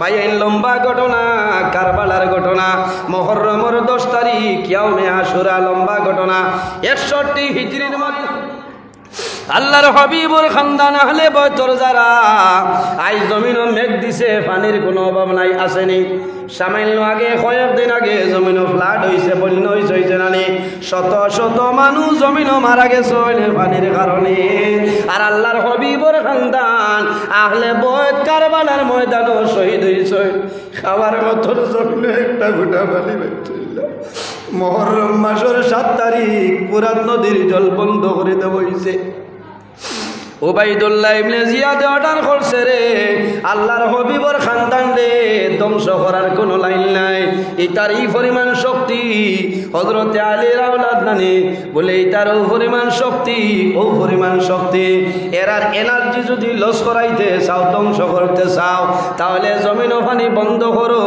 ভাই এই লম্বা ঘটনা, কারবালার ঘটনা, মুহররমের 10 তারিখ ইয়াউমে আশুরা, লম্বা ঘটনা। 61 হিজরির মধ্যে আল্লাহর হাবিবুর খানদান আহলে বয়তর যারা, আজ জমিনও মেঘ দিছে, পানির কোনো অভাব নাই, আসেনি। সামান্য আগে, কয়েকদিন আগে জমিনও ফ্লাড হয়েছে, বন্যা হয়েছে নানি, শত শত মানুষ জমিনও মারা গেছে পানির কারণে। আর আল্লাহর হাবিবুর খানদান আহলে বয়ত কারবালার ময়দানও শহীদ হয়েছে। খাবার মতন জমিনে একটা গোটা পানি বেঁচে। মুহররম মাসের 7 তারিখ ফুরাত নদীর জল বন্ধ করে দেওয়া হয়েছে। উবাইদুল্লাহ ইবনে জিয়াদ অর্ডার করছে রে, আল্লাহর হাবিবর খানদান রে ধ্বংস করার কোনো লাইন নাই। এটার এই পরিমাণ শক্তি হযরতে আলীর আওলাদ নানি বলে, এটার ও পরিমাণ শক্তি, ও পরিমাণ শক্তি। এরার এনার্জি যদি লস করাইতে চাও, ধ্বংস করতে চাও, তাহলে জমিন ও পানি বন্ধ করো।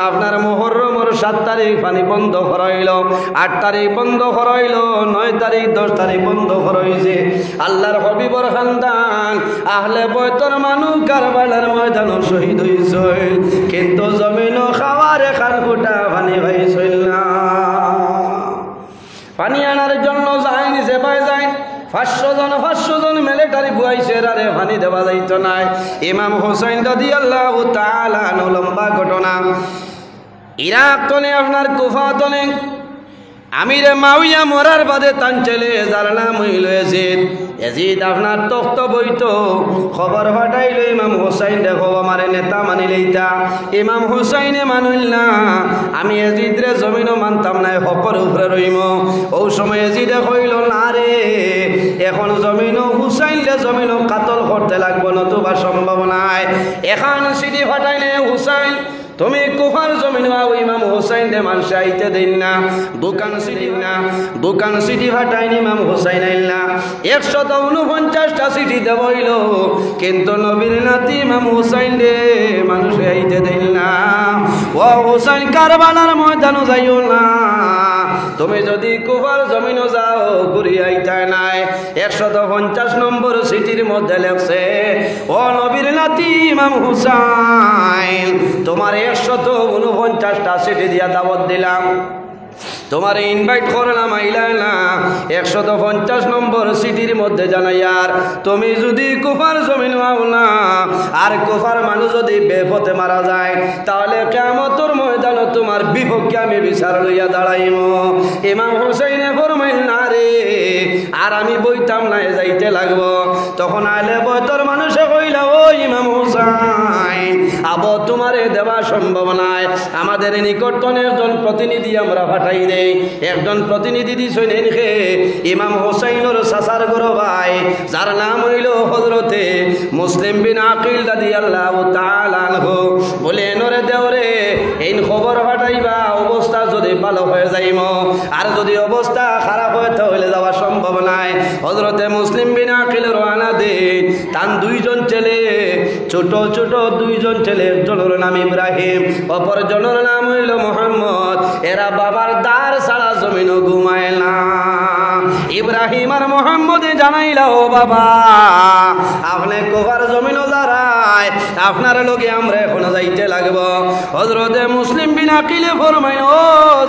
আপনার মুহররমের 7 তারিখ পানি বন্ধ করাইল, 8 তারিখ বন্ধ করাইল, 9 তারিখ 10 তারিখ বন্ধ করাইছে। আল্লাহর হাবিবর খানদান আহলে বয়তর মানুষ কারবালার ময়দান শহীদ হইছে, কিন্তু জমিন খাওয়ার খান ফুটা পানি পাইছিল না। পানি আনার জন্য যায় নিচে পাই যায় 500 জন মিলিটারি বুয়াইছে, আরে পানি দেওয়া যাইত নাই। ইমাম হুসাইন রাদিয়াল্লাহু তাআলা আনহু, লম্বা ঘটনা। ইরাক তনে আপনার কুফা তনে আমিরে মাউইয়া মরার বাদে তান ছেলে যার নাম হইল এজিদ। এজিদ আপনার তখ্ত বইত, খবর ফাটাইল ইমাম হুসাইন, দেখো আমার নেতা মানিলেইতা। ইমাম হুসাইনে মানুল না, আমি এজিদ রে জমিনও মানতাম না, হকর উপরে রইম। ও সময় এজিদে কইল, না রে, এখন জমিনও হুসাইন রে জমিনও কাতল করতে লাগবো, নতুবা সম্ভব নাই। এখন সিটি ফাটাইলে হুসাইন তুমি কুফার জমিন আও, ইমাম হুসাইন রে মানুষ আইতে দেন না, দোকান সিটি ফাটাইনি, ইমাম হুসাইন আইল না। 149টা সিটি দেবইল, কিন্তু নবীর নাতি ইমাম হুসাইন রে মানুষ আইতে দেন না। ও হুসাইন, কারবালার ময়দানও যাইও না, তুমি যদি কুফার জমিনও যাও ঘুরি আইতা নাই। 150 নম্বর সিটির মধ্যে লেখছে, ও নবীর নাতি ইমাম হুসাইন, তোমার 149টা সিটি দিয়া দাওয়াত দিলাম, তোমার ইনভাইট করলাম, আইলা না। 150 নম্বর সিটির মধ্যে জানাইয়ার, তুমি যদি কুফার জমিন হও না, আর কুফার মানুষ যদি বেপথে মারা যায়, তাহলে কিয়ামতের ময়দানে তোমার বিপক্ষে আমি বিচার লইয়া দাঁড়াইম। ইমাম হুসাইনে ফরমাইল, না রে, আর আমি বইতাম না, যাইতে লাগবো। তখন আইলে বয়তর মানুষে কইলা, ও ইমাম হুসাইন, আবো তোমারে দেওয়া সম্ভব নাই, আমাদের নিকটতনে একজন প্রতিনিধি আমরা পাঠাই দেই। একজন প্রতিনিধি দিছেন এনকে ইমাম হুসাইনের চাচার গরো ভাই, যার নাম হইল হযরতে মুসলিম বিন আকিল রাদিয়াল্লাহু তাআলা আনহু। বলে, এনরে দেওরে এই খবর পাঠাইবা, অবস্থা যদি ভালো হয়ে যাইম, আর যদি অবস্থা খারাপ হয় তাহলে যাওয়া সম্ভব নাই। হযরতে মুসলিম বিন আকিল রওনা দেন, তার 2জন ছেলে, ছোট ছোট 2জন ছেলে, একজনের নাম ইব্রাহিম, অপরজনের নাম হইল মুহাম্মদ। এরা বাবার দার ছাড়া জমিনও ঘুমায় না। ইব্রাহিম আর মুহাম্মদে জানাইলা, ও বাবা, আপনি কুফার জমিনও যারায়, আপনার লগে আমরা এখন যাইতে লাগবো। হযরতে মুসলিম বিন আকিলে ফরমাইল, ও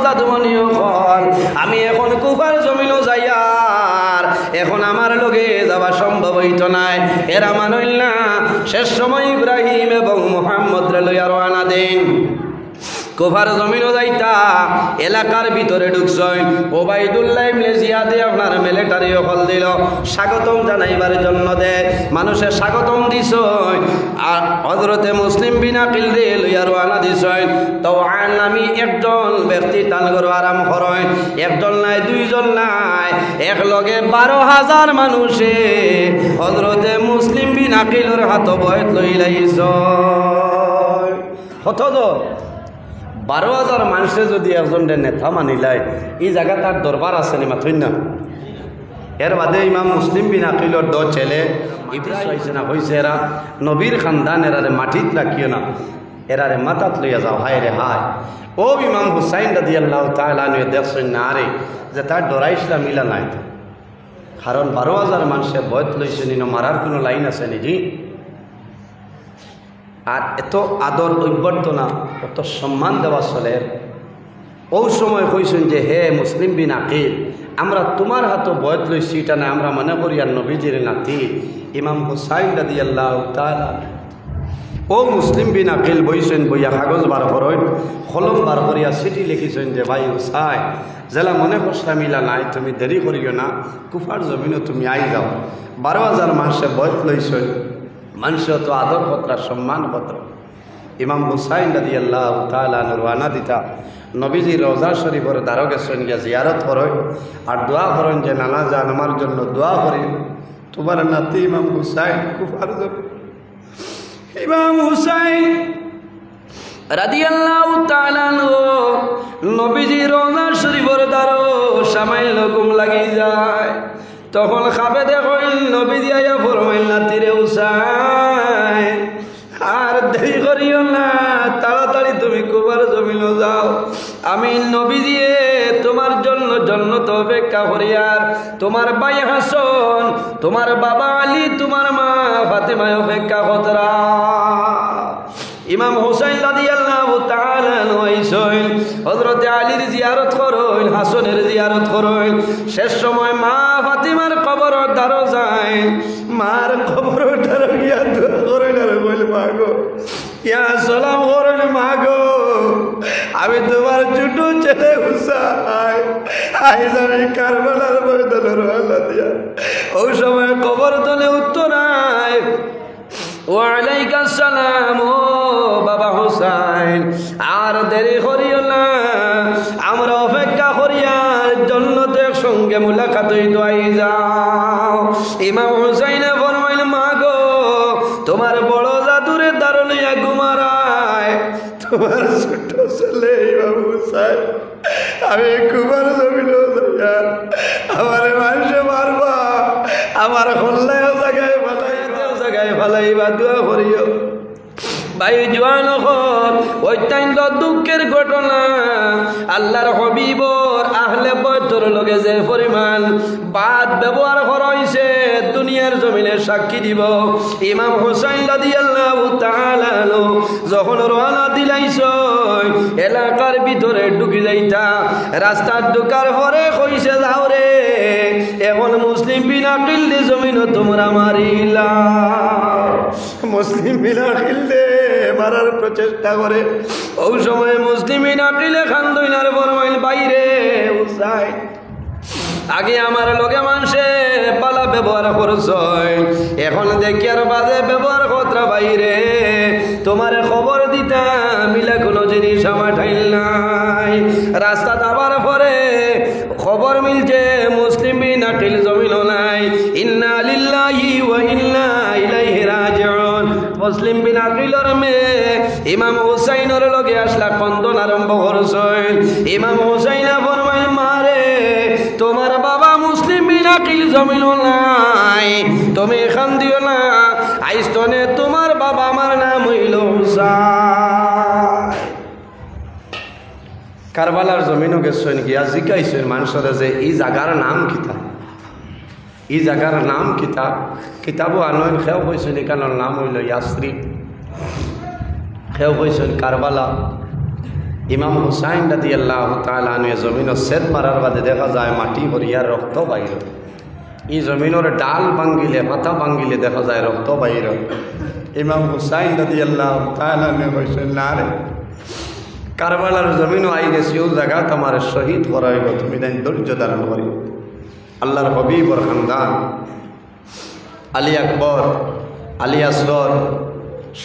জাদুমনিও খল, আমি এখন কুফার জমিনও যাইয়ার, এখন আমার লগে যাওয়া সম্ভব হইত নাই। এরা মানইল না। শেষ সময় ইব্রাহিম এবং মুহাম্মদ রে লইয়া রওনা দেন। কুফার জমিনও যাইতা, এলাকার ভিতরে ঢুকছেন। উবাইদুল্লাহ ইবনে জিয়াদে আপনার মিলিটারি হল দিল, স্বাগতম জানাইবার জন্য দে, মানুষের স্বাগতম দিছেন। আর হযরতে মুসলিম বিন আকিল রে লইয়া রওনা দিছেন। তো আমি একজন ব্যক্তি টান করো আরাম করেন, একজন নাই, 2জন নাই, এক লগে 12,000 মানুষে হযরতে মুসলিম বিন আকিলের হাত বয়ত লইলাইছ। কত 12,000 মানুষে যদি একজন নেতা মানিলাই, এই জায়গা তার দরবার আছে নি মাথুই না। এর বাদে ইমাম মুসলিম বিন আকিলর 2 ছেলে ইব্রাহিম হয়েছে না, হয়েছে এরা নবীর খানদান, এরারে মাটিত রাখিও না, এরারে মাথাত লইয়া যাও। হায় রে হায়, ও ইমাম হুসাইন রাদিয়াল্লাহু তাআলা আনহু দেখছেন না রে, যে তার ডরাইসলা মিলা নাই, কারণ 12,000 মানুষের বয়ত লইছে, মারার কোনো লাইন আছে নি জি। আর এত আদর অভ্যর্থনা এত সম্মান দেওয়া চলে। ও সময় কইছেন যে হে মুসলিম বিন আকিল, আমরা তোমার হাতে বয়ত লইছি এটা না, আমরা মনে করি আর নবীজির নাতি ইমাম হুসাইন রাদিয়াল্লাহু তাআলা। ও মুসলিম বিন আকিল বইছেন, বইয়া কাগজ বার করেন, কলম বার করিয়া চিঠি লিখিছেন যে ভাই হুসাইন, জেলা মনে করছিলাম ইলা নাই, তুমি দেরি করিও না, কুফার জমিনও তুমি আই যাও। 12,000 মানুষে বয়ত লইছেন, মানুষে তো আদর পত্র সম্মান পত্র। ইমাম হুসাইন রাদিয়াল্লাহু তাআলা রওনা দিতা নবীজি রওজা শরীফের দ্বারে গেছেন, গিয়া জিয়ারত করেন আর দোয়া করেন যে নানা জান আমার জন্য দোয়া করি, তোমার নাতি ইমাম হুসাইন কুফার জমিন। ইমাম হুসাইন রাদিয়াল্লাহু তাআলা নবীজি রওজা শরীফের দ্বারে সামাইল ঘুম লাগি যায়, তখন খাবে দেখেন নবীজি আয়া ফরমাইল নাতিরে হুসাইন আর দেরি করিও না, তাড়াতাড়ি তুমি কুফার জমিন যাও, আমি নবীজি তোমার জন্য জান্নাত অপেক্ষা করি। আর তোমার ভাই হাসান, তোমার বাবা আলী, তোমার মা ফাতেমা অপেক্ষা কতরা। ইমাম হুসাইন রাদিয়াল্লাহু তাআলা আইসেন, হযরত আলীর জিয়ারত করেন, হাসানের জিয়ারত করেন। শেষ সময় মা ফাতেমার কবর দ্বারে যায়, মার কবর দ্বারে গিয়া দোয়া করেন আর বলে মাগো ইয়া সালাম করেন, মাগো আমি তোমার ছোট ছেলে হুসাইন আইজ আমি কারবালার ময়দানে রওনা দিয়া। ওই সময় কবর তলে উত্তর আয়, ওয়ালাইকা সালাম ও বাবা হুসাইন, আর দেরি করিও না, আমরা অপেক্ষা করিয়ার জান্নাতে সঙ্গে মুলাকাত হইতে আই যাও। ইমাম হুসাইনে ফরমাইল, মা গো তোমার বড় জাদুরে দ্বারে লইয়া ঘুমারায় তোমার ছোট ছেলে ইমাম হুসাইন, আমি কুমার জমিন আমার মানুষে মারবা, আমার হল্লায় জায়গায় জায়গায় ফালাইবা, দোয়া করিও। ভাই জোয়ান অত্যন্ত দুঃখের ঘটনা, আল্লাহর হবিবর আহলে বয়তর লগে যে পরিমাণ বাদ ব্যবহার করা হইছে দুনিয়ার জমিনে সাক্ষী দিব। ইমাম হুসাইন রাদিয়াল্লাহু তাআলা যখন রওনা দিলাইছ এলাকার ভিতরে ঢুকি যাইতা, রাস্তার ঢুকার পরে কইছে যাও রে, এখন মুসলিম বিনা কিল্লি জমিন তোমরা মারিলা। মুসলিম বিনা কিল্লে মারার প্রচেষ্টা করে। ওই সময় মুসলিম বিনা কিলে খান্দইনার ফরমাইল, বাইরে হুসাইন আগে আমার লগে মানুষে পালা ব্যবহার করছ, এখন দেখি আর বাজে ব্যবহার কতরা বাইরে, তোমার খবর দিতা মিলা কোনো জিনিস আমার ঠাইল নাই। রাস্তা যাবার পরে খবর মিলছে মুসলিম বিন আকিল জমিন নাই। ইন্না লিল্লাহি ওয়া ইন্না ইলাইহি রাজিউন। মুসলিম বিন আকিলর মেয়ে ইমাম হুসাইনের লগে আসলা কন্দন আরম্ভ করছে। ইমাম হুসাইনা ফরমাইল, মারে তোমার বাবা মুসলিম বিন আকিল জমিন নাই, তুমি খান দিও না, আইস্তনে তোমার বাবা আমার নাম হইল হুসাইন। কারবালার জমিনও গেছেন, গিয়া জিজ্ঞাইছেন মানুষের যে এই জায়গার নাম কিতা, এই জায়গার নাম কিতা। কিতাবও আনয়ন খেয়াও কইছেন এখানের নাম হইল ইয়াসরিব, খেয়াও কইছেন কারবালা। ইমাম হুসাইন রাদিয়াল্লাহু তাআলা আনহু জমিনও সেদ মারার বাদে দেখা যায় মাটি ভরিয়ার রক্ত বাইর। এই জমিনের ডাল ভাঙ্গিলে মাথা ভাঙ্গিলে দেখা যায় রক্ত বাইর। ইমাম হুসাইন রাদিয়াল্লাহু তাআলা আনহু কইছেন, না রে, কারবালার জমিনও আই গেছি, ও জায়গা তোমার শহীদ করা হইব, তুমি তাই ধৈর্য ধারণ করি। আল্লাহর হবিবর খানদান আলী আকবর, আলী আসগর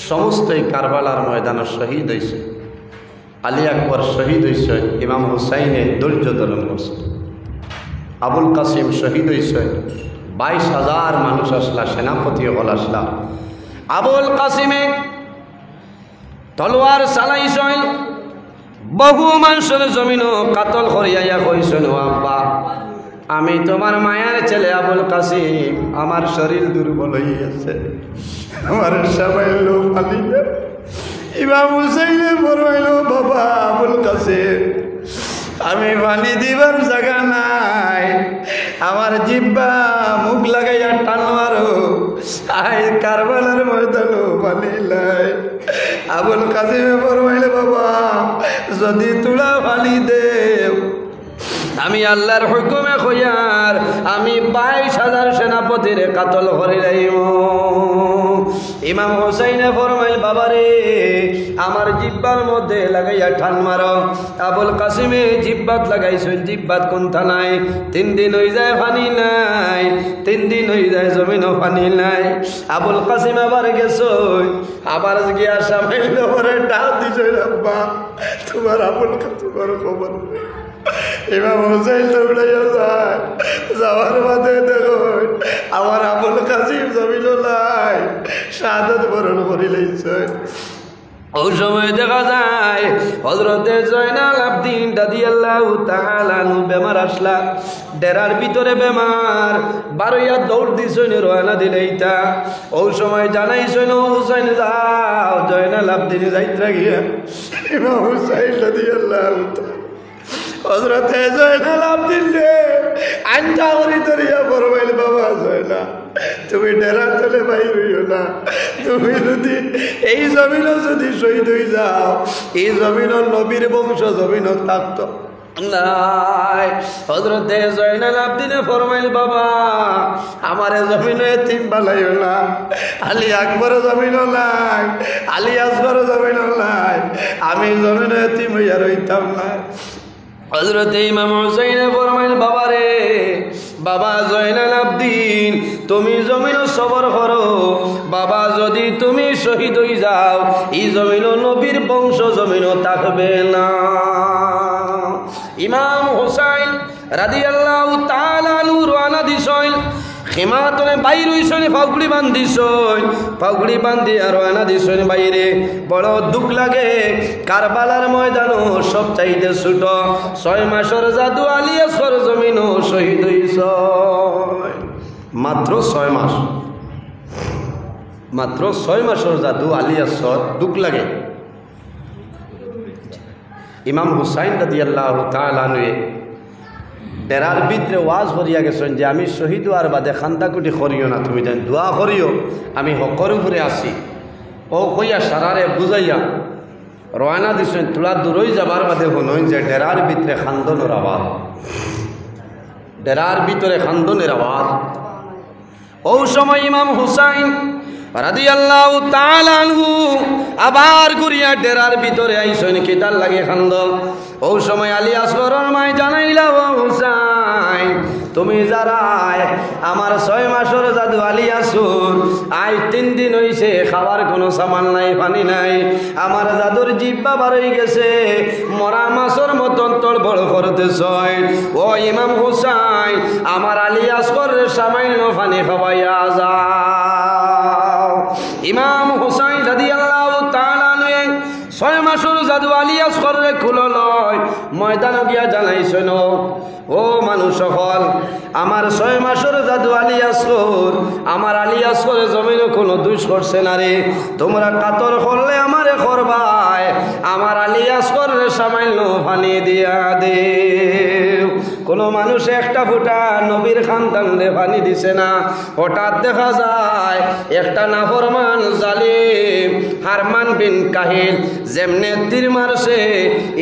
সমস্তই কারবালার ময়দানে শহীদ হয়েছে। আলী আকবর শহীদ হয়েছে, ইমাম হুসাইনে ধৈর্য ধারণ করছে। আবুল কাসিম শহীদ হয়েছে, 22,000 মানুষ আসলা, সেনাপতি হল আসলা। আবুল কাসিমে তলোয়ার চালাইছেন, বহু মানুষের জমিনও কাতল করিয়া কইছেন, ও আব্বা আমি তোমার মায়ার ছেলে আবুল কাসিম, আমার শরীর দুর্বল হইয়াছে, আমার সামাইল পানি। ইমাম হুসাইনে ফরমাইল, বাবা আবুল কাসিম আমি পানি দিবার জায়গা নাই, আমার জিব্বা মুখ লাগাইয়া টানো আরো, আই কারবালার ময়দানো পানি নাই, আবুল কাসিমে ফরমাইলে বাবা যদি তুলা ফালি দেও আমি আল্লাহর হুকুমে কইয়ার আমি 22,000 সেনাপতির কাতল করে যাইব। ইমাম হোসাইনে ফরমাইল বাবারে আমার জিব্বার মধ্যে লাগাইয়া ঠান মারো। আবুল কাসিমে জিব্বাত লাগাইছেন, জিব্বাত কোনটা নাই। 3 দিন হয়ে যায় পানি নাই, 3 দিন হয়ে যায় জমিনও পানি নাই। আবুল কাসিম আবার গেছো, আবার গিয়া সামাইল পরে ডাক দিছে আব্বা তোমার আবুল কাসিমের খবর। ইমাম হোসেন দৌড়াইয়া যায়, যাওয়ার বাদে দেখো আমার আবুল কাসিম জমিল নাই, শাহাদাত বরণ করে লইছে। ওই সময় দেখা যায় হযরতে জয়নাল আবদিন রাদিয়াল্লাহু তাআলা আনহু বেমার আসলা, ডেরার ভিতরে বেমার, বারইয়া দৌড় দিছেন রওনা দিলেইতা। ওই সময় জানাইছেন হুসাইন যাও, জয়নাল আবদিন যাইত্রা গিয়া ইমাম হুসাইন রাদিয়াল্লাহু তাআলা হযরতে জয়নাল আবদিন রে আঞ্জা ওরি দরিয়া ফরমাইল বাবা জয়নাল তুমি ডেরা চলে বাইর হইও না, তুমি যদি এই জমিন যদি শহীদ হয়ে যাও, এই জমিন নবীর বংশ জমিন থাকত নাই। হযরতে জয়নাল আবদিনে ফরমাইল বাবা আমারে জমিনে এতিম বানাইও না, আলী আকবর জমিন নাই, আলী আসগর জমিন নাই, আমি জমিনে এতিম হইয়া রইতাম না। হযরতে ইমাম হুসাইনে ফরমাইল বাবা রে বাবা জয়নাল আবদিন তুমি জমিন সবর করো, বাবা যদি তুমি শহীদ হয়ে যাও এই জমিন নবীর বংশ জমিন থাকবে না। ইমাম হুসাইন রাদিয়াল্লাহু তাআলা আনহু রওনা দিছেন, খেমাতনে বাইর হইছেন, পাগড়ি বান্ধিছেন, পাগড়ি বান্ধি আর রওনা দিছেন বাইরে। বড় দুঃখ লাগে কারবালার ময়দানও সব চাইতে ছোট, 6 মাসের জাদু আলী আসগর জমিনও শহীদ হইছে। মাত্র 6 মাস, মাত্র 6 মাসের জাদু আলী আসগর। দুঃখ লাগে। ইমাম হুসাইন রাদিয়াল্লাহু তাআলা আনহু ডেরার ভিতরে ওয়াজ করিয়া গেছেন যে আমি শহীদ হওয়ার বাদে খান্দাকুটি করিও না, তুমি যেন দোয়া করিও আমি হকর উপরে আসি। ও কইয়া সারারে বুঝাইয়া রওনা দিছেন। তোলা দূরই যাবার বাদে শুনইন যে ডেরার ভিতরে খান্দনের আওয়াজ, ডেরার ভিতরে খান্দনের আওয়াজ। ও সময় ইমাম হুসাইন রাদিয়াল্লাহু তাআলা আনহু আবার ঘুরিয়া ডেরার ভিতরে আইছেন, কিতার লাগে খান্দ। ও সময় আলী আসগরের মায় জানাইলা ও হুসাইন তুমি যারা আমার 6 মাসের জাদু আলী আসুন, আজ 3 দিন হইছে খাবার কোনো সামান নাই, পানি নাই, আমার জাদুর জিব্বা বার হয়ে গেছে, মরা মাছের মতন তড়বড় করতেছ। ও ইমাম হুসাইন আমার আলী আসগরের সামান্য পানি খাওয়াইয়া যাও। ইমাম হুসাইন রাদিয়াল্লাহু তাআলা আনহু 6 মাসের জাদু আলী আসগরে খুলল, ময়দান গিয়া জানাইছেন ও মানুষ সকল আমার 6 মাসের জাদু আলী আসগর, আমার আলী আসগরে জমিনে কোনো দুষ করছে না রে, তোমরা কাতর করলে আমারে করবাই, আমার আলী আসগরের সামান্য পানি দিয়া দে। কোনো মানুষ একটা ফুটা নবীর খানদানে পানি দিছে না, হঠাৎ দেখা যায় একটা নাফরমান জালিম হারমান বিন কাহিল যেমনে তীর মারছে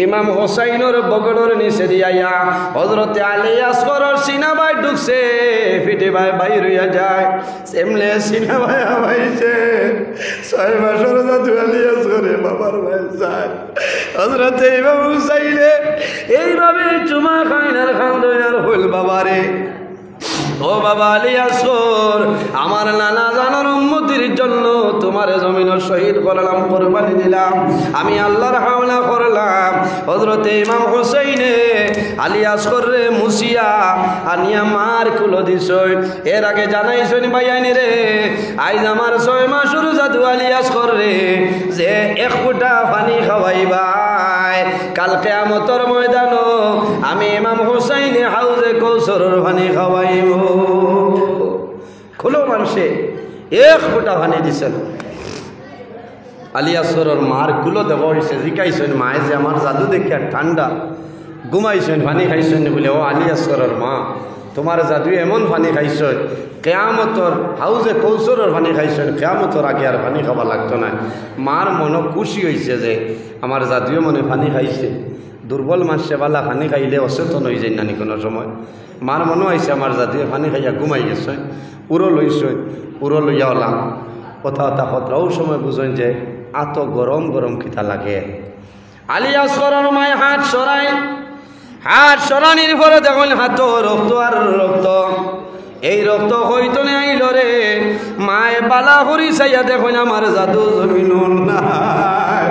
ইমাম হোসাইনের বগড়ের নিচে দিয়াইয়া হযরতে আলী আসগরের সিনা বাই ঢুকছে, ফিটে বাই বাইর হইয়া যায়, সেমনে সিনা বাই আবাইছে। 6 মাসের জাদু আলী আসগরে বাবার ভাই যায়। হযরতে ইমাম হুসাইনে এইভাবে চুমা খাইনার খান্দইনার হইল বাবারে। ও বাবা আলী আসগর আমার নানা জানার উম্মতির জন্য তোমার জমিন শহীদ করলাম, কুরবানি দিলাম, আমি আল্লাহর হাওলা করলাম। হযরতে ইমাম হুসাইনে আলী আসগর রে মুসিয়া আনিয়া মার কুলো দিছই। এর আগে জানাইছেন ভাইয়ানি রে আইজ আমার 6 মাসের জাদু আলী আসগর রে যে 1 ফুটা পানি খাওয়াইবাই, কাল কিয়ামতের ময়দানো আমি ইমাম হুসাইনে হাউজে কৌসরের পানি খাওয়াইব। খুলো মানুষে 1 ফুটা পানি দিছেন। আলী আসগরের মার কুলো দেব হয়েছে, জিকাইছেন মায়ে যে আমার জাদু দেখিয়া ঠান্ডা ঘুমাইছেন পানি খাইছেন বলে ও আলী আসগরের মা তোমার জাদু এমন পানি খাইছ কেয়ামতর হাউজে কৌশলের পানি খাইছ কেয়ামতর আগে আর পানি খাবার লাগতো না। মার মন খুশি হয়েছে যে আমার জাদুয়ে মনে পানি খাইছে। দুর্বল মানুষে বালা পানি খাইলে অচেতন হয়ে যায় নানি কোনো সময়। মার মনে হয়েছে আমার জাদুয়ে পানি খাইয়া ঘুমাই গেছে, উড়ো লইছ, উড়ো লইয়া ওলাম কথা খতরাও সময় বুঝেন যে এত গরম গরম খিতা লাগে। আলী আসগরের মায় হাত সরাই, হাত সরানির পরে দেখুন হাত রক্ত আর রক্ত, এই রক্ত হইতো না আইল রে। মায় বালা করি চাইয়া দেখুন আমার জাদু জমিন নাই।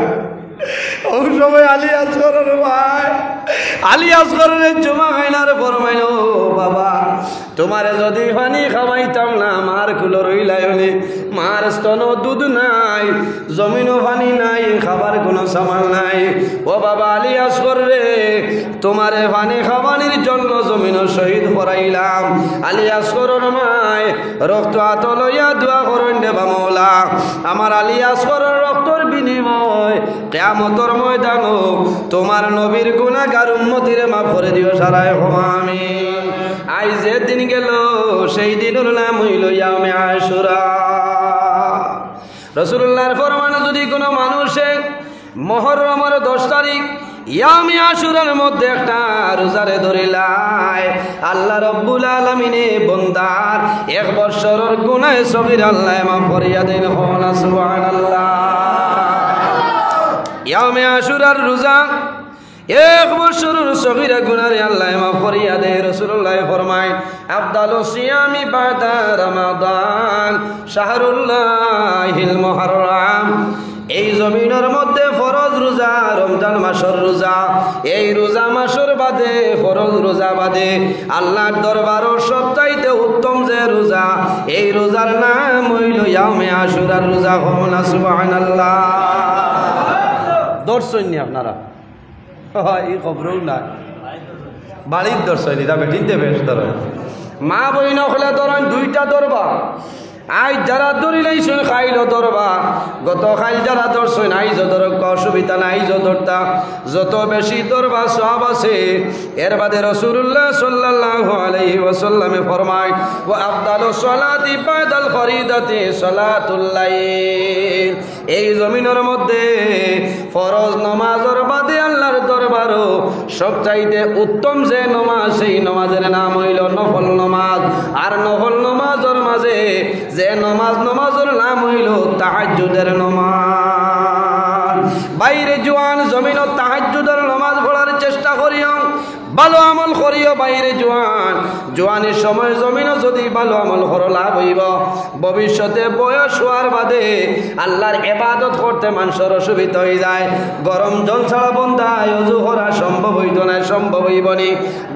ওই সময় আলী আসগরের ভাই আলী আসগরের জমা খাইনার ফরমাইল, বাবা তোমারে যদি পানি খাওয়াইতাম না মার কুলো রইলাইনি, মার স্তন দুধ নাই, জমিনও পানি নাই, খাবার কোনো সামাল নাই। ও বাবা আলী আসগর রে, তোমারে পানি খাওয়ানির জন্য জমিনও শহীদ করাইলাম। আলী আসগরের মায় রক্ত হাত লইয়া দোয়া করেন দেবা মৌলা, আমার আলী আসগরের রক্তর বিনিময় কিয়ামতের ময়দানো তোমার নবীর গুনাহগার উম্মতিরে মাফ করে দিও সারায় আমিন। আজ যে দিন গেল সেই দিনের নাম হইল ইয়াউমে আশুরা। রাসূলুল্লাহর ফরমানে যদি কোনো মানুষে মুহররমের 10 তারিখ ইয়াউমে আশুরার মধ্যে একটা রোজারে ধরিলায়, আল্লাহ রব্বুল আলামিনে বন্দার 1 বছরের গুনাহ সগীর আল্লাহ মাফ করিয়া দেন। সুবহানাল্লাহ। ইয়াউমে আশুরার রোজা 1 বছরের সগীরা গুনাহে আল্লাহ মাফ করিয়া দেয়। রাসূলুল্লাহ ফরমায় আফদালুস সিয়ামি বাদা রমাদান শাহরুল্লাহিল মুহররম। এই জমিনের মধ্যে ফরজ রোজা রমজান মাসের রোজা, এই রোজা মাসের বাদে ফরজ রোজা বাদে আল্লাহর দরবারের সবচাইতে উত্তম যে রোজা, এই রোজার নাম হইল ইয়াউমে আশুরার রোজা। সুবহানাল্লাহ। দর্শন আপনারা এই খবরও না বাড়ির দর্শন এটা বেটিতে বেশ ধর মা বই নখলে ধরেন 2টা ধরবা। আজ যারা ধরিলেইছেন খাইল ধরবা, গত খাইল যারা ধরছেন আইজ ধরক অসুবিধা নাই, আইজ ধরতা যত বেশি ধরবা সওয়াব আছে। এর বাদে রাসূলুল্লাহ সাল্লাল্লাহু আলাইহি ওয়াসাল্লামে ফরমায় ওয়া আফদালুস সালাতি বাদাল ফরিদাতি সালাতুল লাইল। এই জমিনের মধ্যে ফরজ নামাজের বাদে আল্লাহর দরবারও সবচাইতে উত্তম যে নামাজ, সেই নামাজের নাম হইল নফল নামাজ। আর নফল নামাজের মাঝে যে নামাজের নাম হইল তাহাজ্জুদের নামাজ। বাইরে জওয়ান জমিন তাহাজ্জুদের নামাজ পড়ার চেষ্টা করিও, ভালো আমল করিও। বাইরে জওয়ানের সময় জমিনও যদি ভালো আমল করো লাভ হইব। ভবিষ্যতে বয়স হওয়ার বাদে আল্লাহর ইবাদত করতে মানুষের অসুবিধা হয়ে যায়। গরম জল ছাড়া বন্ধায় ওযু করা সম্ভব হইত না, সম্ভব হইব নি।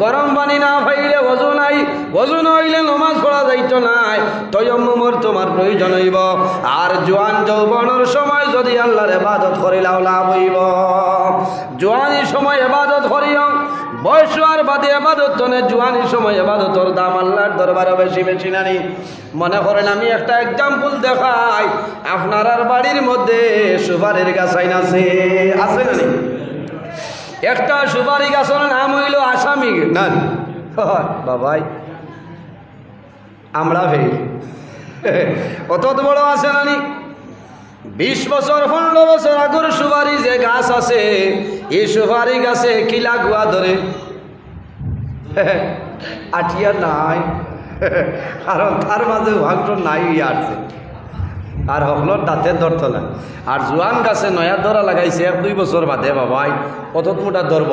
গরম পানি না পাইলে ওযু নাই, ওযু নইলে নামাজ পড়া যাইত না, তায়াম্মুমের তোমার প্রয়োজন হইব। আর জওয়ান যৌবনের সময় যদি আল্লাহর ইবাদত করিলাও লাভ হইব। জওয়ানির সময় ইবাদত করিও, বয়স হওয়ার বাদে ইবাদত নে। জওয়ানির সময় ইবাদতের দাম আল্লাহর দরবারে বেশি বেশি নানি। মনে করেন আমি একটা एग्जांपल দেখাই, আপনার বাড়ির মধ্যে সুপারির গাছ আছে, আছে নানি? একটা সুপারি গাছের নাম হইল আসামি না বাবাই, আমরা ভাই কত বড় আছে নানি? 20 বছর 15 বছর আগের সুপারি যে গাছ আছে, এই সুপারি গাছে কি লাগুয়া ধরে আটিয়া নাই, কারণ তার মাঝে ভাঙট নাই আসছে আর হকলর দাঁতে ধরত না। আর জোয়ান গাছে নয়া ধরা লাগাইছে 1-2 বছর বাদে বাবাই কত মোটা ধরব।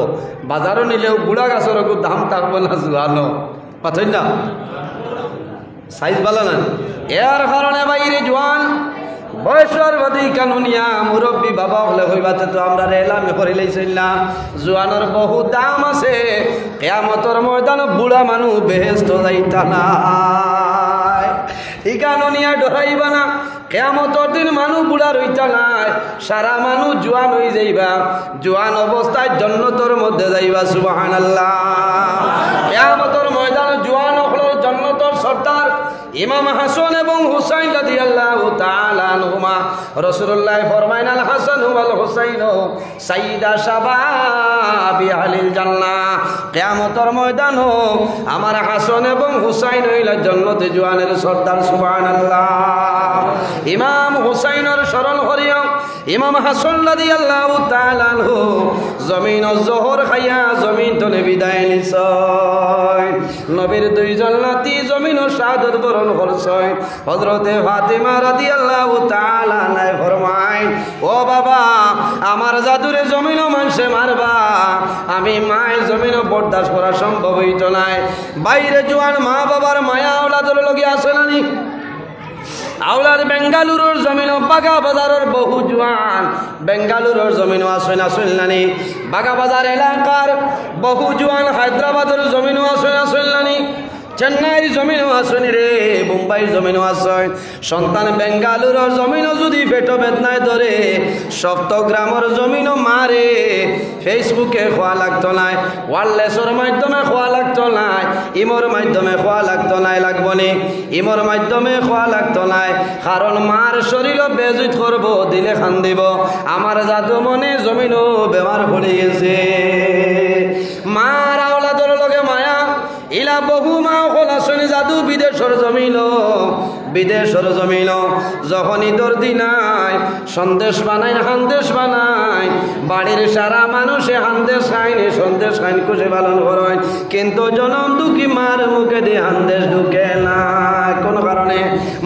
বাজারও নিলেও বুড়া গাছের দাম থাকবো না, জোয়ানো পাথর না সাইজ ভালো না। এর কারণে বাইরে জোয়ান বয়সের বাদী কানুনিয়া মুরব্বী বাবা হলে হইবাতে তো আমরা এলাম করিলেইছিল না। জোয়ানোর বহু দাম আছে, কিয়ামতের ময়দানে বুড়া মানুষ বেহেশত যাইতা না। এই কানুনিয়া ডরাইবা না, কিয়ামতের দিন মানুষ বুড়া রইতা নাই, সারা মানুষ জোয়ান হয়ে যাইবা। জোয়ান অবস্থায় জান্নাতের মধ্যে যাইবা। সুবহানাল্লাহ। কিয়ামতের ময়দানে জোয়ান হলো জান্নাতের সর্দার। ইমাম হাসান এবং হুসাইন রাদিয়াল্লাহু তাআলা আনহুমা রাসূলুল্লাহ ফরমায়েন আল হাসান ওয়াল হুসাইন সাইয়্যিদা শাবাবি আহলিল জান্নাহ কিয়ামতের ময়দানে আমার হাসান এবং হুসাইন হইল জান্নাতে জওয়ানের সর্দার সুবহানাল্লাহ ইমাম হুসাইনের স্মরণ করিও ইমাম হাসান রাদিয়াল্লাহু তাআলা আনহু জমিন জোহর খাইয়া জমিন তলে বিদায় নিছয় নবীর দুইজন নাতি জমিন শাহাদাত বরণ করছয় হযরতে ফাতেমা রাদিয়াল্লাহু তাআলা আনহা ফরমায় ও বাবা আমার জাদুরে জমিন মানুষে মারবা আমি মায়ের জমিন বরদাস্ত করা সম্ভব হইতো না বাইরে জোয়ান মা বাবার মায়া আওলাদের লগে আছে না নি আওলার বেঙ্গালুরুর জমিন বাগা বাজারের বহু জোয়ান বেঙ্গালুরুর জমিন আসেন আসেন নানি বাগা বাজার এলাকার বহু জোয়ান হায়দ্রাবাদের জমিন আসেন নানি চেন্নাইর জমিনও আসেন রে মুম্বাইর জমিনও আসেন সন্তান বেঙ্গালুরুর জমিনও যদি পেট বেদনায় ধরে সপ্তগ্রামের জমিনও মারে ফেসবুকে খোয়া লাগতো নাই ওয়ারলেসের মাধ্যমে খোয়া লাগতো নাই ইমোর মাধ্যমে খোয়া লাগতো নাই লাগবনি ইমোর মাধ্যমে খোয়া লাগতো নাই কারণ মার শরীরও বেজুত করব দিলে খান দিব আমার জাদু মনে জমিনও বেমার পড়ে গেছে মার আওলাদের লগে মায়া ইলা বহু মা হল আসনি জাদু বিদেশের জমিন যখন ঈদের দিনায় সন্দেশ বানাই হান্দেশ বানাই বাড়ির সারা মানুষে হান্দেশ খাইনি সন্দেশ খাইন খুশি পালন করেন কিন্তু জনম দুঃখী মার মুখে দিয়ে হান্দেশ ঢুকে না কোন কারণে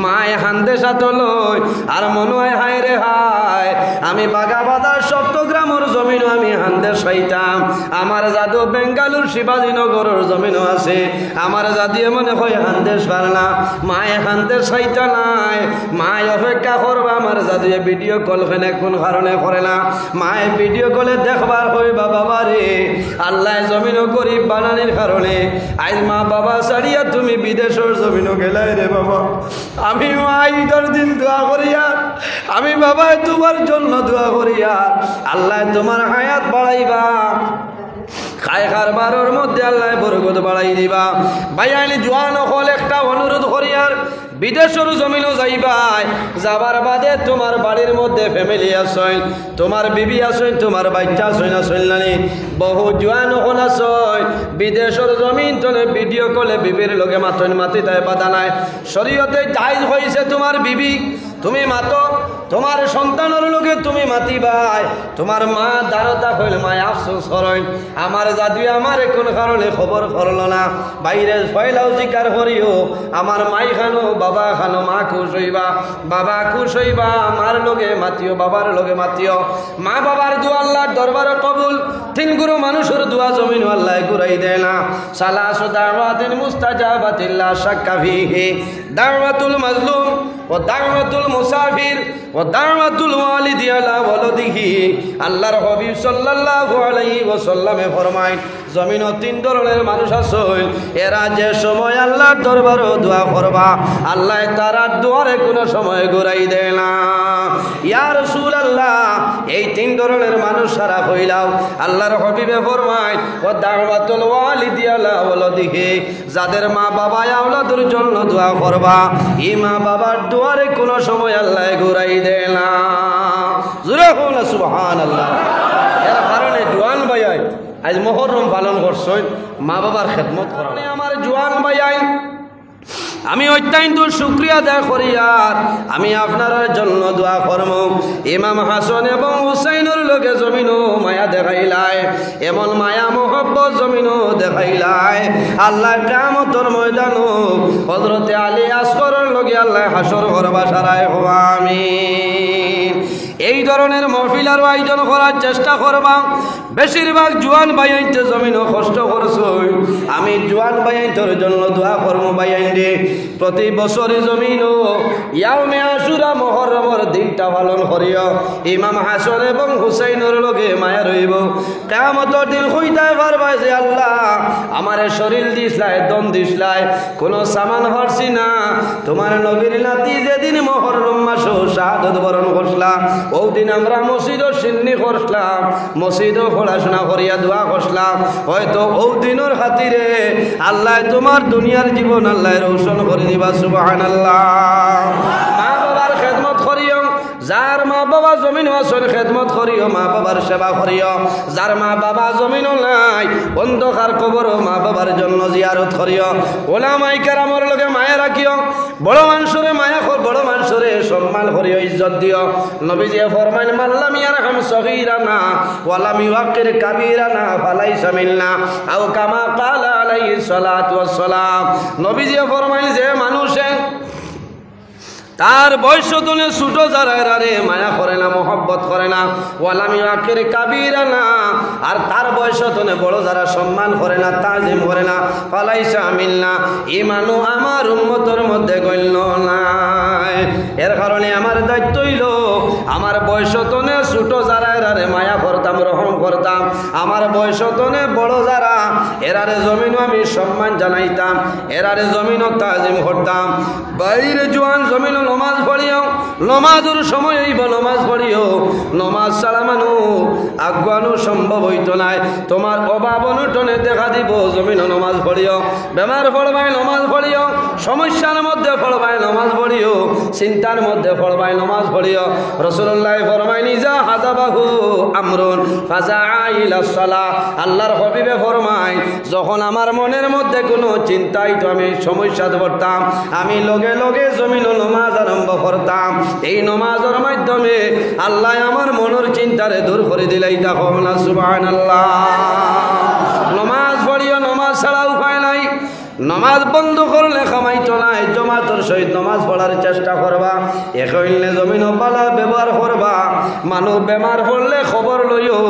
মায় হান্দেশ আতলই আর মনে হয় হায় রে হায় আমি বাগা বাজার সপ্তগ্রামের জমিন আমি হান্দেশ খাইতাম আমার জাদু বেঙ্গালুর শিবাজীনগরের জমিনও আছে আমার জাদিয়ে মনে হয় হান্দেশ পারলা মায়ে হান্দেশ খাইতা নাই মায় অপেক্ষা করবা আমার জাদিয়ে ভিডিও কল ফেনে কোন কারণে করে না মায়ে ভিডিও কলে দেখবার হইবা বাবা রে আল্লাহ জমিনও গরিব বানানির কারণে আজ মা বাবা ছাড়িয়া তুমি বিদেশের জমিনও গেলাই রে বাবা আমি মা ঈদের দিন দোয়া করিয়া আমি বাবা তোমার জন্য দোয়া করিয়া আল্লাহ তোমার হায়াত বাড়াইবা খায় কারবারের মধ্যে আল্লাহ বরকত বাড়াই দিবা ভাইয়ানি জোয়ান হল একটা অনুরোধ করিয়ার বিদেশের জমিনও যাইবাই যাবার বাদে তোমার বাড়ির মধ্যে ফ্যামিলি আসেন তোমার বিবি আসেন তোমার বাচ্চা আসেন আসেন নানি বহু জোয়ান হল আসেন বিদেশের জমিন তলে ভিডিও কলে বিবির লগে মাতন মাতি তাই বাধা নাই শরীয়তে জায়েজ হয়েছে তোমার বিবি তুমি মাতো তোমার সন্তানের লোকে তুমি মাতিবাই তোমার মা দারতা হইল মায় আফসোস করেন আমার জাদু আমার কোন কারণে খবর করলো না বাইরে ফয়লাও জিকার করিও আমার মাই খানো বাবা খানো মা খুশ হইবা বাবা খুশ হইবা মার লোকে মাতিও বাবার লোকে মাতিও মা বাবার দোয়া আল্লাহর দরবারে কবুল তিন গুরু মানুষের দোয়া জমিন আল্লাহ ঘুরাই দেয় না সালাসু দাওয়াতিন মুস্তাজাবাতিন লা শাক্কা ফিহি দাওয়াতুল মাজলুম ও দাওয়াতুল মুসাফির ও দাওয়াতুল ওয়ালিদি আলা ওয়ালাদিহি আল্লাহর হাবিব সাল্লাল্লাহু আলাইহি ওয়াসাল্লামে ফরমায় জমিনও তিন ধরনের মানুষ আছে এরা যে সময় আল্লাহর দরবারে দোয়া করবা আল্লাহ তার দুয়ারে কোনো সময় ঘুরাই দেয় না ইয়া রাসূলুল্লাহ এই তিন ধরনের মানুষ সারা হইলাও আল্লাহর হাবিবে ফরমায় ও দাওয়াতুল ওয়ালিদি আলা ওয়ালাদিহি যাদের মা বাবা আওলাদের জন্য দোয়া করবা এই মা বাবার দুয়ারে কোনো সময় আল্লাহ ঘুরাই দেয় না জোরে বলো সুবহানাল্লাহ এর কারণে জওয়ান ভাই আজ মুহররম পালন করছই মা বাবার খেদমত করনে আমার জওয়ান ভাই আমি অত্যন্ত শুকরিয়া আদায় করি আর আমি আপনার জন্য দোয়া করব ইমাম হাসান এবং হুসাইনের লগে জমিনও মায়া দেখাইলাই এমন মায়া মোহব্বত জমিনও দেখাইলাই আল্লাহ কিয়ামতের ময়দানও হযরতে আলী আসগরের লগে আল্লাহ হাসর করবা সারায় হওয়া আমিন এই ধরনের মাহফিল আর আয়োজন করার চেষ্টা করবা বেশিরভাগ জওয়ান ভাইয়াইতে জমিনও কষ্ট করছই আমি জওয়ান ভাইয়াইতের জন্য দোয়া করব ভাইয়াইরে প্রতি বছরে জমিনও ইয়াউমে আশুরা মুহররমের দিনটা পালন করিও ইমাম হাসান এবং হুসাইনের লগে মায়া রইব কিয়ামতের দিন কইতে পারবা যে আল্লাহ আমারে শরীর দিছলাই দম দিছলাই কোনো সামান হরছি না তোমার নবীর নাতি যেদিন মুহররম মাসে শাহাদাত বরণ করলা ওই দিন আমরা মসজিদও সিন্নি করলাম, মসজিদও পড়াশোনা করিয়া দোয়া করলাম। হয়তো ওই দিনের খাতিরে আল্লাহ তোমার দুনিয়ার জীবন আল্লাহ রোশন করে দিবা। সুবহানাল্লাহ। মা বাবার খেদমত করিও, যার মা বাবা জমিন আসল খেদমত করিও, মা বাবার সেবা করিও। যার মা বাবা জমিন নাই অন্ধকার কবর মা বাবার জন্য জিয়ারত করিও। ওলামায়ে কেরামের লগে মায়া রাখিও। বড় মানুষরে মায়া কর, বড় মানুষরে সম্মান করিও, ইজ্জত দিও। নবীজি ফরমাইল মাল্লাম ইয়ারহাম সগীরানা ওয়ালাম ইউকির কাবীরানা ফালাইসা মিন্না আও কামা ক্বালা আলাইহিস সালাতু ওয়াস সালাম। নবীজি ফরমাইল যে মানুষে তার বয়স তুলে ছোট যারা রে মায়া করে না, মোহব্বত করে না, ওয়ালামি আখির কাবিরা না, আর তার বয়স তুলে বড় যারা সম্মান করে না, তাজিম করে না, ফালাইসা মিন্না, ইমানু আমার উম্মতের মধ্যে গণ্য নাই। এর কারণে আমার দায়িত্ব হইল আমার বয়স তুলে ছোট যারা রে মায়া করতাম, রহম করতাম। আমার বয়স তুলে বড় যারা এরারে জমিনও আমি সম্মান জানাইতাম, এরারে জমিনও তাজিম করতাম। বাইরে জোয়ান জমিন নমাজ পড়িও, নমাজের সময় হইব নমাজ পড়িও। নমাজ ছাড়া মানুষ আগুয়ানো সম্ভব হইত নাই। তোমার অভাব অনটনে দেখা দিব, জমিন নমাজ পড়িও। বেমার পড়বাই নমাজ পড়িও, সমস্যার মধ্যে পড়বাই নমাজ পড়িও, চিন্তার মধ্যে পড়বাই নমাজ পড়িও। রাসূলুল্লাহ ফরমায় নিজা হাজাবাহু আমরুন ফাজাআ ইলাস সালাহ। আল্লাহর হাবিবে ফরমায় যখন আমার মনের মধ্যে কোনো চিন্তাই তো আমি সমস্যাতে পড়তাম, আমি লগে লগে জমিন নমাজ আরম্ভ করতাম। এই নমাজের মাধ্যমে আল্লাহ আমার মনের চিন্তারে দূর করে দিলাই। তখন না সুবহানাল্লাহ। নমাজ পড়িও, নমাজ ছাড়া উপায় নাই। নমাজ বন্ধ করলে কামাইতো নাই। জমাতর সহিত নমাজ পড়ার চেষ্টা করবা। এখানে জমিন পালা ব্যবহার করবা। মানুষ বেমার পড়লে খবর লইও।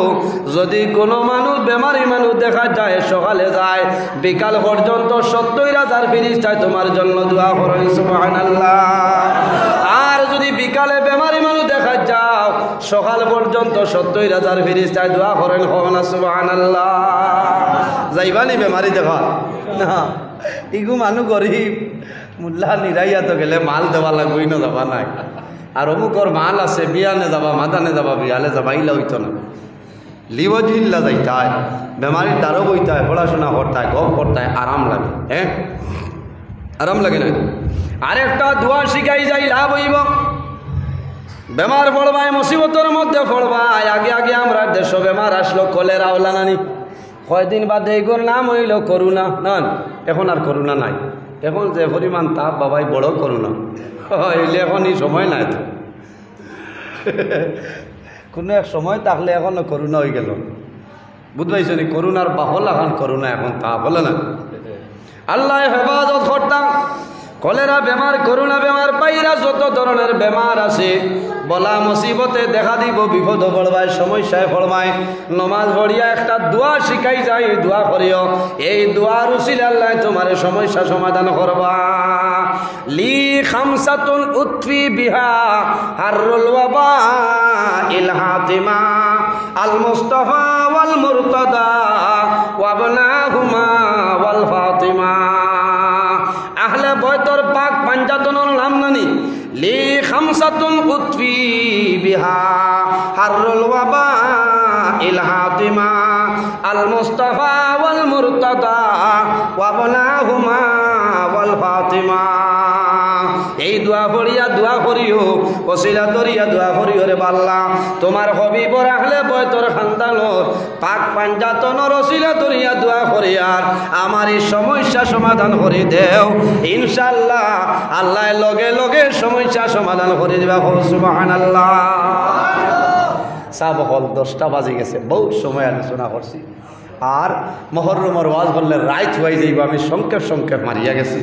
যদি কোনো মানুষ বেমারি মানুষ দেখা যায়, সকালে যায় বিকাল পর্যন্ত 70,000 ফেরেশতা তোমার জন্য দোয়া করেন। সুবহানাল্লাহ। আর যদি বিকালে বেমারি মানুষ দেখা যাও, সকাল পর্যন্ত 70,000 ফেরেশতা দোয়া করেন। হওয়া সুবহানাল্লাহ। যাইবানি বেমারি দেখা না, ইগু মানুষ গরিব, মুল্লা নিরাইয়া তো গেলে মাল দেওয়া লাগবই না, যাবা নাই। আর অমুকর মাল আছে, বিয়ানে যাবা, মাদানে যাবা, বিয়ালে যাবা, ইলা হইতো না। লিবজিল্লা যাইতায়, বেমারির দ্বারও বইতায়, পড়াশোনা করতায়, গপ করতায়, আরাম লাগে। হ্যাঁ, আরাম লাগে না। আরেকটা দোয়া শিখাই যাই, লাভ হইব। বেমার পড়বায়, মুসিবতের মধ্যে পড়বায়। আগে আগে আমরা দেশ বেমার আসলো, কলেরা ওলা নানি, কয়দিন বাদে এগুলোর নাম হইল করোনা। নন, এখন আর করোনা নাই। এখন যে পরিমাণ তাপ বাবাই, বড় করোনা হইলে এখন এই সময় নাই তো। কোনো এক সময় থাকলে এখনো করোনা হয়ে গেল। বুঝতে পারছো নি? করোনার বাহল এখন করোনা, এখন তাপ হলে না। আল্লাহ হেফাজত করতাম। কলেরা বেমার, করোনা বেমার, পাইরা যত ধরনের বেমার আছে, বলা মুসিবতে দেখা দিব, বিপদ পড়বায়, সমস্যায় পড়বায়। নমাজ পড়িয়া একটা দোয়া শিখাই যায়, দোয়া করিও। এই দোয়ার উসিলে আল্লাহ তোমার সমস্যা সমাধান করবা। লি খামসাতুন উতফি বিহা হাররুল ওয়াবা ইল হাতিমা আল মুস্তাফা ওয়াল মুরতাদা ওয়াবনাহুমা ওয়াল ফাতিমা। আহলে বয়তর পাক পাঞ্জাতনের নাম নানি। লি খামসাতুন উতফি বিহা হাররুল ওয়াবা ইল হাতিমা আল মুস্তাফা ওয়াল মুরতাদা ওয়াবনাহুমা ওয়াল ফাতিমা। এই দোয়া পড়িয়া দোয়া করিও, ওসিলা তরিয়া দোয়া করিও রে বাল্লা। তোমার হবিবর আহলে বয়তর খানদানোর পাক পাঞ্জাতনের ওসিলা তরিয়া দোয়া করিয়ার আমার এই সমস্যা সমাধান করে দেও। ইনশাআল্লাহ আল্লাহ লগে লগে সমস্যা সমাধান করে দিবা। সুবহানাল্লাহ। সাব হল 10টা বাজে গেছে, বহুত সময় আলোচনা করছি। আর মুহররমের ওয়াজ বললে রাইত হয়ে যাইব, আমি সংক্ষেপ মারিয়া গেছি।